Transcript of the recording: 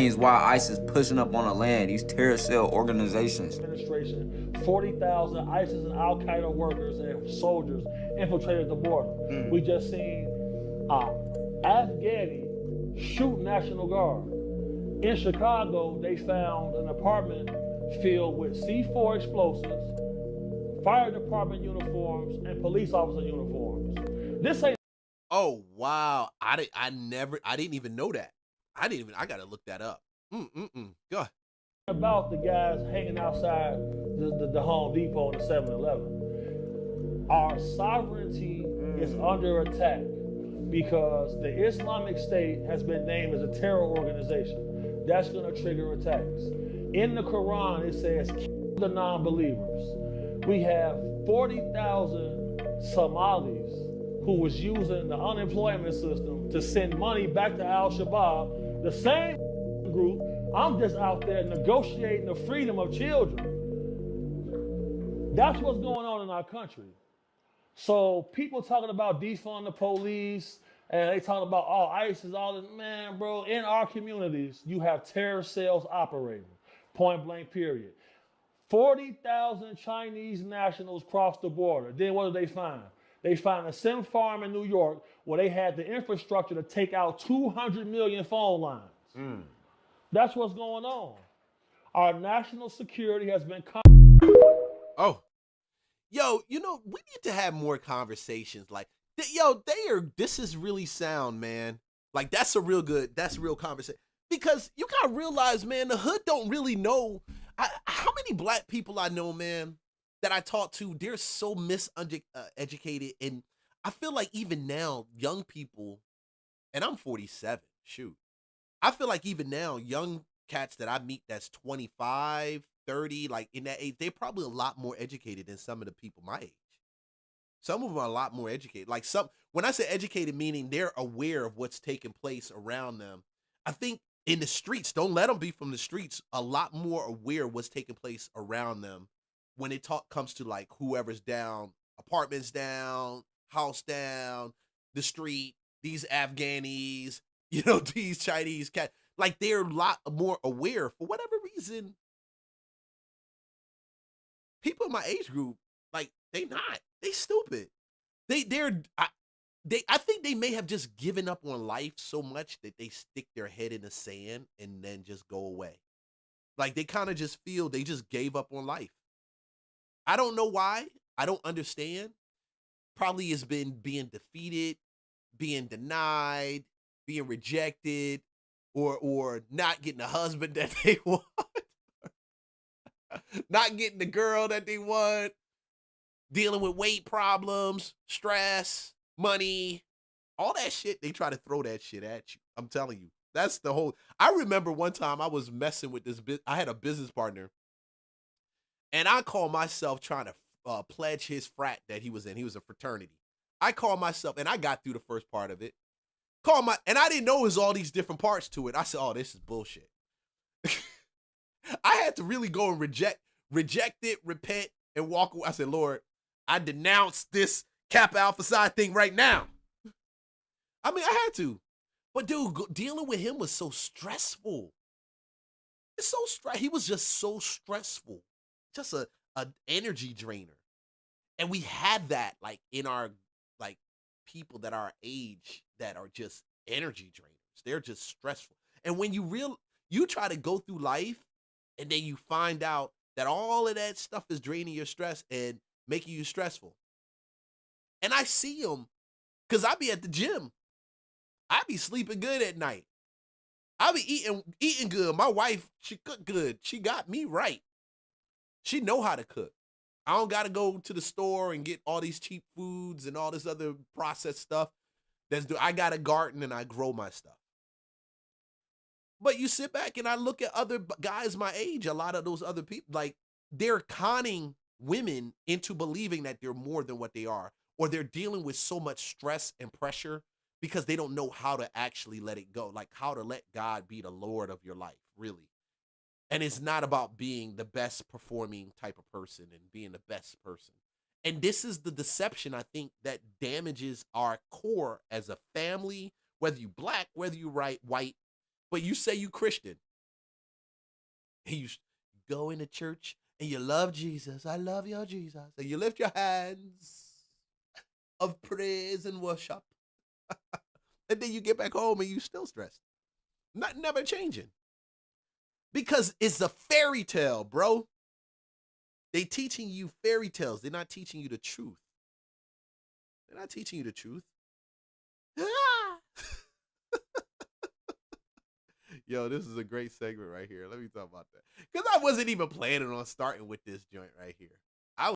Why ISIS pushing up on the land, these terror cell organizations. Administration, 40,000 ISIS and Al Qaeda workers and soldiers infiltrated the border. We just seen Afghani shoot National Guard. In Chicago, they found an apartment filled with C4 explosives, fire department uniforms, and police officer uniforms. This ain't. Oh wow, I didn't even know that. I gotta look that up. Go. About the guys hanging outside the Home Depot and the 7-Eleven. Our sovereignty is under attack because the Islamic State has been named as a terror organization. That's going to trigger attacks. In the Quran, it says, kill the non-believers. We have 40,000 Somalis who was using the unemployment system to send money back to Al-Shabaab, the same group. I'm just out there negotiating the freedom of children. That's what's going on in our country. So people talking about defund the police, and they talking about, oh, ISIS, all this. Man, bro, in our communities, you have terror cells operating, point blank, period. 40,000 Chinese nationals crossed the border. Then what do they find? They find a sim farm in New York where they had the infrastructure to take out 200 million phone lines. That's what's going on. Our national security has been... Oh. Yo, you know, we need to have more conversations. Like, this is really sound, man. Like, that's real conversation. Because you gotta realize, man, the hood don't really know. How many black people I know, man, that I talk to, they're so miseducated. And I feel like even now, young people, and I'm 47, shoot. I feel like even now, young cats that I meet that's 25, 30, like in that age, they're probably a lot more educated than some of the people my age. Some of them are a lot more educated. Like when I say educated, meaning they're aware of what's taking place around them. I think in the streets, don't let them be from the streets, a lot more aware of what's taking place around them when it comes to like whoever's down, apartments down, house down, the street, these Afghanis, you know, these Chinese cats, like they're a lot more aware for whatever reason. People in my age group, like they stupid. I think they may have just given up on life so much that they stick their head in the sand and then just go away. Like they kind of just feel they just gave up on life. I don't know why. I don't understand. Probably has been being defeated, being denied, being rejected, or not getting a husband that they want, not getting the girl that they want, dealing with weight problems, stress, money, all that shit. They try to throw that shit at you. I'm telling you, that's the whole. I remember one time I was messing with this. I had a business partner, and I called myself trying to pledge his frat that he was in. He was a fraternity. I called myself, and I got through the first part of it. And I didn't know it was all these different parts to it. I said, oh, this is bullshit. I had to really go and reject it, repent, and walk away. I said, Lord, I denounce this Kappa Alpha Psi thing right now. I mean, I had to. But dude, dealing with him was so stressful. It's so he was just so stressful. Just an energy drainer. And we had that like in our like people that are our age that are just energy drainers. They're just stressful. And when you try to go through life and then you find out that all of that stuff is draining your stress and making you stressful. And I see them because I be at the gym. I be sleeping good at night. I be eating good. My wife, she cook good. She got me right. She know how to cook. I don't got to go to the store and get all these cheap foods and all this other processed stuff. I got a garden and I grow my stuff. But you sit back and I look at other guys my age, a lot of those other people, like they're conning women into believing that they're more than what they are, or they're dealing with so much stress and pressure because they don't know how to actually let it go, like how to let God be the Lord of your life, really. And it's not about being the best performing type of person and being the best person. And this is the deception, I think, that damages our core as a family, whether you black, whether you white, but you say you Christian. And you go into church and you love Jesus. I love your Jesus. And you lift your hands of praise and worship. And then you get back home and you still stressed. Never changing. Because it's a fairy tale, bro. They teaching you fairy tales. They're not teaching you the truth. They're not teaching you the truth. Yo, this is a great segment right here. Let me talk about that. Because I wasn't even planning on starting with this joint right here.